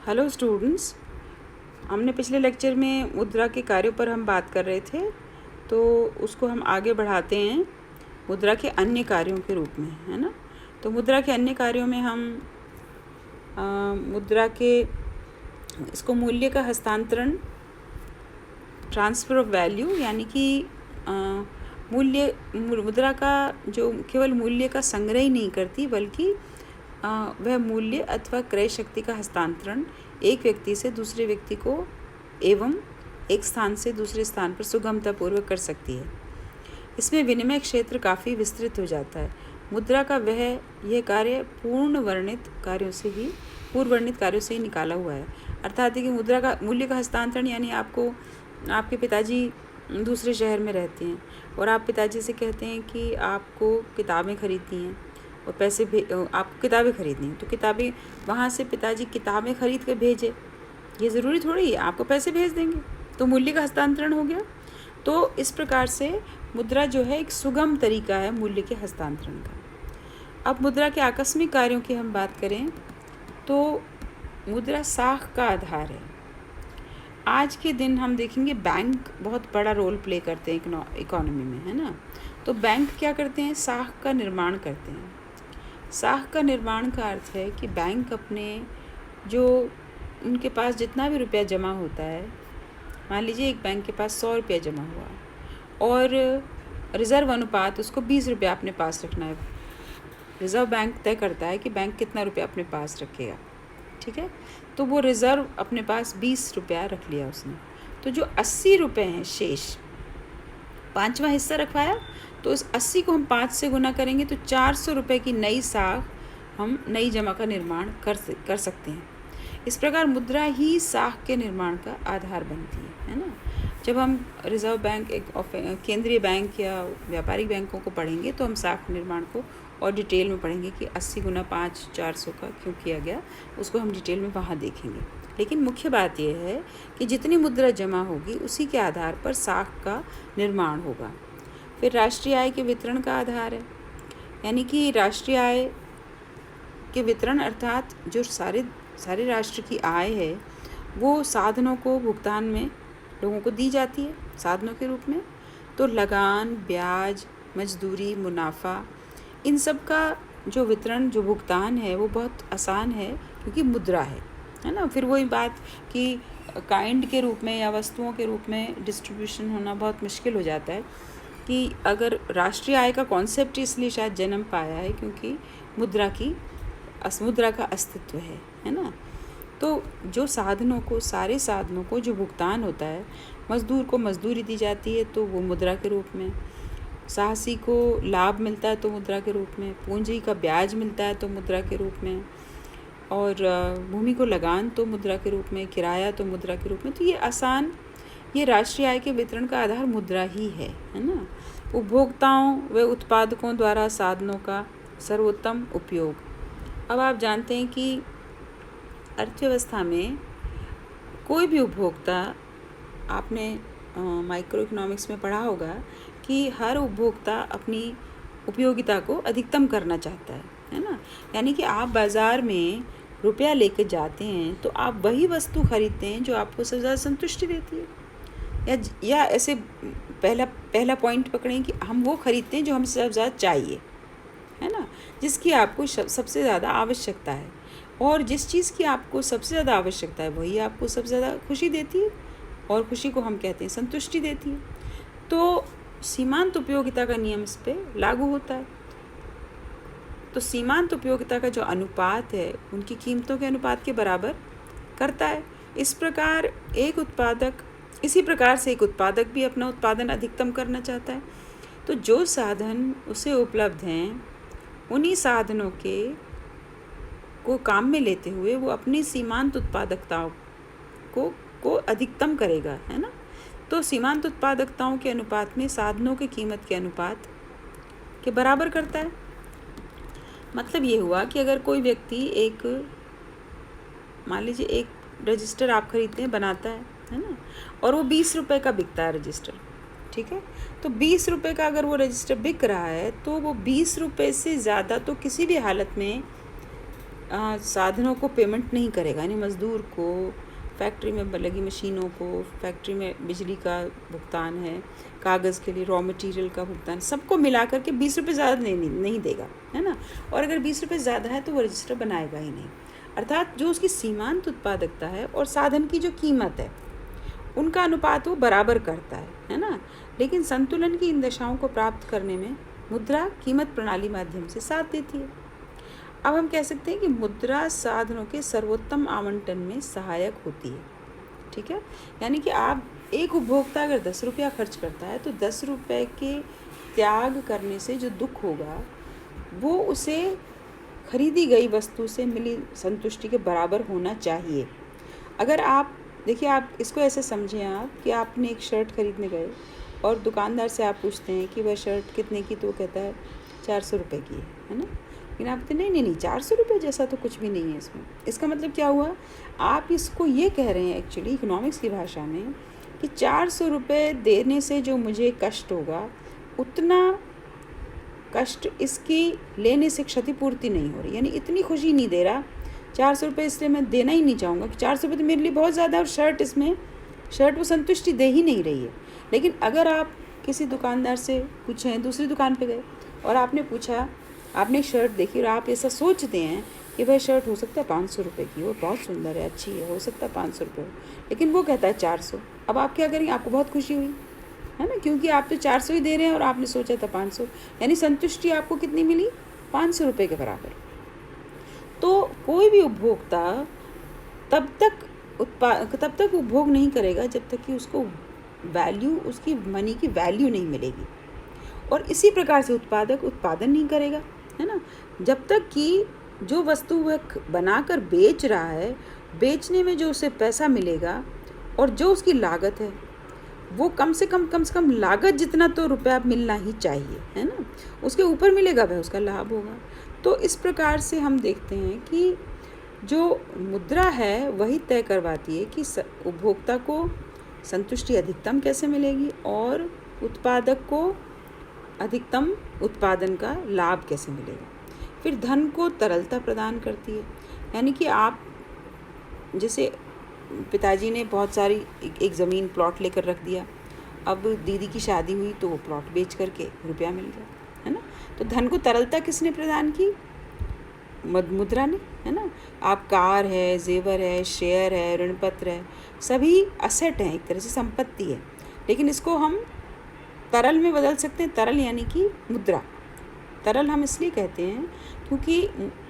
Hello students, हमने पिछले lecture में मुद्रा के कार्यों पर हम बात कर रहे थे, तो उसको हम आगे बढ़ाते हैं मुद्रा के अन्य कार्यों के रूप में, है ना। तो मुद्रा के अन्य कार्यों में हम मुद्रा के इसको मूल्य का हस्तांतरण, ट्रांसफ़र ऑफ वैल्यू, यानी कि मुद्रा का जो केवल मूल्य का संग्रह ही नहीं करती, बल्कि वह मूल्य अथवा क्रय शक्ति का हस्तांतरण एक व्यक्ति से दूसरे व्यक्ति को एवं एक स्थान से दूसरे स्थान पर सुगमतापूर्वक कर सकती है। इसमें विनिमय क्षेत्र काफ़ी विस्तृत हो जाता है। मुद्रा का यह कार्य पूर्व वर्णित कार्यों से ही निकाला हुआ है। अर्थात कि मुद्रा का मूल्य का हस्तांतरण, यानी आपके पिताजी दूसरे शहर में रहते हैं और आप पिताजी से कहते हैं कि आपको किताबें खरीदनी हैं और आपको किताबें खरीदनी हैं, तो किताबें वहाँ से पिताजी किताबें खरीद कर भेजे, ये ज़रूरी थोड़ी है आपको पैसे भेज देंगे, तो मूल्य का हस्तांतरण हो गया। तो इस प्रकार से मुद्रा जो है एक सुगम तरीका है मूल्य के हस्तांतरण का। अब मुद्रा के आकस्मिक कार्यों की हम बात करें तो मुद्रा साख का आधार है। आज के दिन हम देखेंगे बैंक बहुत बड़ा रोल प्ले करते हैं इकोनॉमी में, है ना। तो बैंक क्या करते हैं, साख का निर्माण करते हैं। साख का निर्माण का अर्थ है कि बैंक अपने जो उनके पास जितना भी रुपया जमा होता है, मान लीजिए एक बैंक के पास 100 रुपया जमा हुआ और रिज़र्व अनुपात उसको 20 रुपया अपने पास रखना है। रिज़र्व बैंक तय करता है कि बैंक कितना रुपया अपने पास रखेगा, ठीक है। तो वो रिज़र्व अपने पास 20 रुपया रख लिया उसने, तो जो 80 रुपये हैं शेष, 5वां हिस्सा रखवाया, तो उस 80 को हम 5 से गुना करेंगे तो 400 रुपये की नई साख हम नई जमा का निर्माण कर सकते हैं। इस प्रकार मुद्रा ही साख के निर्माण का आधार बनती है ना। जब हम रिज़र्व बैंक केंद्रीय बैंक या व्यापारिक बैंकों को पढ़ेंगे तो हम साख निर्माण को और डिटेल में पढ़ेंगे कि 80 गुना 5 400 का क्यों किया गया, उसको हम डिटेल में वहाँ देखेंगे। लेकिन मुख्य बात यह है कि जितनी मुद्रा जमा होगी उसी के आधार पर साख का निर्माण होगा। फिर राष्ट्रीय आय के वितरण का आधार है, यानी कि राष्ट्रीय आय के वितरण अर्थात जो सारे राष्ट्र की आय है वो साधनों को भुगतान में लोगों को दी जाती है साधनों के रूप में। तो लगान, ब्याज, मजदूरी, मुनाफा, इन सब का जो वितरण, जो भुगतान है वो बहुत आसान है क्योंकि मुद्रा है ना। फिर वही बात कि काइंड के रूप में या वस्तुओं के रूप में डिस्ट्रीब्यूशन होना बहुत मुश्किल हो जाता है। कि अगर राष्ट्रीय आय का कॉन्सेप्ट इसलिए शायद जन्म पाया है क्योंकि मुद्रा का अस्तित्व है ना। तो जो सारे साधनों को जो भुगतान होता है, मज़दूर को मजदूरी दी जाती है तो वो मुद्रा के रूप में, साहसी को लाभ मिलता है तो मुद्रा के रूप में, पूंजी का ब्याज मिलता है तो मुद्रा के रूप में, और भूमि को लगान तो मुद्रा के रूप में, किराया तो मुद्रा के रूप में। तो ये राष्ट्रीय आय के वितरण का आधार मुद्रा ही है ना। उपभोक्ताओं व उत्पादकों द्वारा साधनों का सर्वोत्तम उपयोग। अब आप जानते हैं कि अर्थव्यवस्था में कोई भी उपभोक्ता, आपने माइक्रो इकोनॉमिक्स में पढ़ा होगा कि हर उपभोक्ता अपनी उपयोगिता को अधिकतम करना चाहता है ना। यानी कि आप बाज़ार में रुपया लेकर जाते हैं तो आप वही वस्तु खरीदते हैं जो आपको सबसे ज़्यादा संतुष्टि देती है, या ऐसे पहला पॉइंट पकड़ें कि हम वो खरीदते हैं जो हमें सबसे ज़्यादा चाहिए, है ना, जिसकी आपको सबसे ज़्यादा आवश्यकता है। और जिस चीज़ की आपको सबसे ज़्यादा आवश्यकता है वही आपको सबसे ज़्यादा खुशी देती है, और खुशी को हम कहते हैं संतुष्टि देती है। तो सीमांत उपयोगिता का नियम इस पर लागू होता है। तो सीमांत उपयोगिता का जो अनुपात है उनकी कीमतों के अनुपात के बराबर करता है। इसी प्रकार से एक उत्पादक भी अपना उत्पादन अधिकतम करना चाहता है। तो जो साधन उसे उपलब्ध हैं उन्हीं साधनों को काम में लेते हुए वो अपनी सीमांत उत्पादकताओं को अधिकतम करेगा, है ना। तो सीमांत उत्पादकताओं के अनुपात में साधनों की कीमत के अनुपात के बराबर करता है। मतलब ये हुआ कि अगर कोई व्यक्ति मान लीजिए एक रजिस्टर आप खरीदते हैं, बनाता है ना, और वो 20 रुपये का बिकता है रजिस्टर, ठीक है। तो 20 रुपये का अगर वो रजिस्टर बिक रहा है तो वो 20 रुपये से ज़्यादा तो किसी भी हालत में साधनों को पेमेंट नहीं करेगा, यानी मज़दूर को, फैक्ट्री में लगी मशीनों को, फैक्ट्री में बिजली का भुगतान है, कागज़ के लिए रॉ मटेरियल का भुगतान, सबको मिला करके 20 रुपये ज़्यादा नहीं देगा, है ना। और अगर 20 रुपये ज़्यादा है तो वो रजिस्टर बनाएगा ही नहीं। अर्थात जो उसकी सीमांत उत्पादकता है और साधन की जो कीमत है उनका अनुपात वो बराबर करता है ना। लेकिन संतुलन की इन दशाओं को प्राप्त करने में मुद्रा कीमत प्रणाली माध्यम से साथ देती है। अब हम कह सकते हैं कि मुद्रा साधनों के सर्वोत्तम आवंटन में सहायक होती है, ठीक है। यानी कि आप एक उपभोक्ता अगर 10 रुपया खर्च करता है तो 10 रुपये के त्याग करने से जो दुख होगा वो उसे खरीदी गई वस्तु से मिली संतुष्टि के बराबर होना चाहिए। अगर आप देखिए, आप इसको ऐसे समझें आप कि आपने एक शर्ट खरीदने गए और दुकानदार से आप पूछते हैं कि वह शर्ट कितने की, तो वो कहता है 400 रुपये की है ना। लेकिन आप कहते नहीं 400 रुपये जैसा तो कुछ भी नहीं है इसमें। इसका मतलब क्या हुआ, आप इसको ये कह रहे हैं एक्चुअली इकोनॉमिक्स की भाषा में कि 400 रुपये देने से जो मुझे कष्ट होगा उतना कष्ट इसकी लेने से क्षतिपूर्ति नहीं हो रही, यानी इतनी खुशी नहीं दे रहा 400 रुपये, इसलिए मैं देना ही नहीं चाहूँगा कि 400 रुपये तो मेरे लिए बहुत ज़्यादा, और शर्ट वो संतुष्टि दे ही नहीं रही है। लेकिन अगर आप किसी दुकानदार से पूछें, दूसरी दुकान पे गए और आपने पूछा, आपने शर्ट देखी और आप ऐसा सोचते हैं कि वह शर्ट हो सकता है 500 रुपये की हो, बहुत सुंदर है, अच्छी है, हो सकता है 500 रुपये हो, लेकिन वो कहता है 400। अब आप क्या करेंगे, आपको बहुत खुशी हुई है ना, क्योंकि आप तो 400 ही दे रहे हैं और आपने सोचा था 500, यानी संतुष्टि आपको कितनी मिली, 500 रुपये के बराबर। तो कोई भी उपभोक्ता तब तक उपभोग नहीं करेगा जब तक कि उसको वैल्यू, उसकी मनी की वैल्यू नहीं मिलेगी। और इसी प्रकार से उत्पादक उत्पादन नहीं करेगा, है ना, जब तक कि जो वस्तु वह बनाकर बेच रहा है, बेचने में जो उसे पैसा मिलेगा और जो उसकी लागत है वो कम से कम लागत जितना तो रुपया मिलना ही चाहिए, है ना, उसके ऊपर मिलेगा वह उसका लाभ होगा। तो इस प्रकार से हम देखते हैं कि जो मुद्रा है वही तय करवाती है कि उपभोक्ता को संतुष्टि अधिकतम कैसे मिलेगी और उत्पादक को अधिकतम उत्पादन का लाभ कैसे मिलेगा। फिर धन को तरलता प्रदान करती है, यानी कि आप जैसे पिताजी ने बहुत सारी एक ज़मीन प्लॉट लेकर रख दिया, अब दीदी की शादी हुई तो वो प्लॉट बेच करके रुपया मिल गया, है ना। तो धन को तरलता किसने प्रदान की, मुद्रा ने, है ना। आप कार है, जेवर है, शेयर है, ऋण पत्र है, सभी असेट हैं, एक तरह से संपत्ति है, लेकिन इसको हम तरल में बदल सकते हैं। तरल यानी कि मुद्रा, तरल हम इसलिए कहते हैं क्योंकि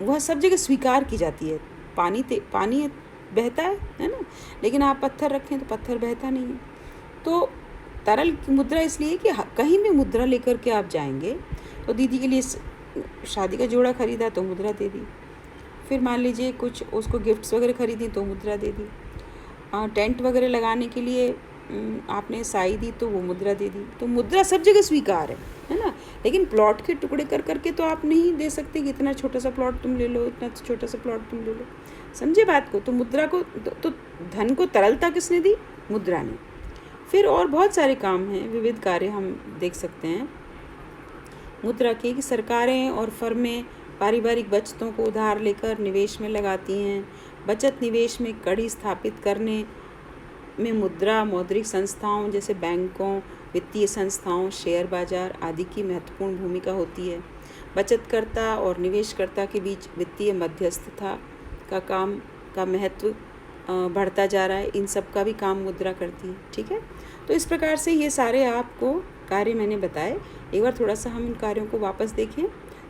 वह सब जगह स्वीकार की जाती है। पानी बहता है ना, लेकिन आप पत्थर रखें तो पत्थर बहता नहीं है। तो तरल की मुद्रा इसलिए कि कहीं भी मुद्रा लेकर के आप जाएंगे, तो दीदी के लिए शादी का जोड़ा खरीदा तो मुद्रा दे दी, फिर मान लीजिए कुछ उसको गिफ्ट्स वगैरह खरीदी तो मुद्रा दे दी, टेंट वगैरह लगाने के लिए आपने साई दी तो वो मुद्रा दे दी। तो मुद्रा सब जगह स्वीकार है ना। लेकिन प्लॉट के टुकड़े कर करके तो आप नहीं दे सकते कि इतना छोटा सा प्लॉट तुम ले लो, इतना छोटा सा प्लॉट तुम ले लो, समझे बात को। तो मुद्रा को तो धन को तरलता किसने दी, मुद्रा ने। फिर और बहुत सारे काम हैं, विविध कार्य हम देख सकते हैं मुद्रा के, कि सरकारें और फर्में पारिवारिक बचतों को उधार लेकर निवेश में लगाती हैं। बचत निवेश में कड़ी स्थापित करने में मुद्रा मौद्रिक संस्थाओं जैसे बैंकों, वित्तीय संस्थाओं, शेयर बाजार आदि की महत्वपूर्ण भूमिका होती है। बचतकर्ता और निवेशकर्ता के बीच वित्तीय मध्यस्थता का महत्व बढ़ता जा रहा है। इन सब का भी काम मुद्रा करती है, ठीक है। तो इस प्रकार से ये सारे आपको कार्य मैंने बताए। एक बार थोड़ा सा हम इन कार्यों को वापस देखें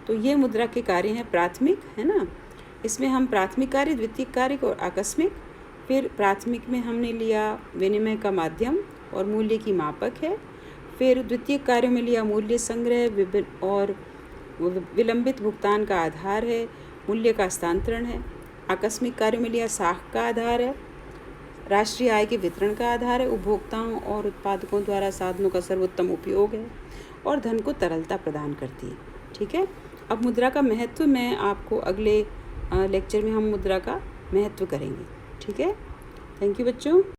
तो ये मुद्रा के कार्य हैं प्राथमिक, है ना। इसमें हम प्राथमिक कार्य, द्वितीयक कार्य और आकस्मिक। फिर प्राथमिक में हमने लिया विनिमय का माध्यम और मूल्य की मापक है। फिर द्वितीयक कार्यों में लिया मूल्य संग्रह और विलंबित भुगतान का आधार है, मूल्य का हस्तांतरण है। आकस्मिक कार्यों में लिया साख का आधार है, राष्ट्रीय आय के वितरण का आधार है, उपभोक्ताओं और उत्पादकों द्वारा साधनों का सर्वोत्तम उपयोग है और धन को तरलता प्रदान करती है, ठीक है। अब मुद्रा का महत्व मैं आपको अगले लेक्चर में हम मुद्रा का महत्व करेंगे, ठीक है। थैंक यू बच्चों।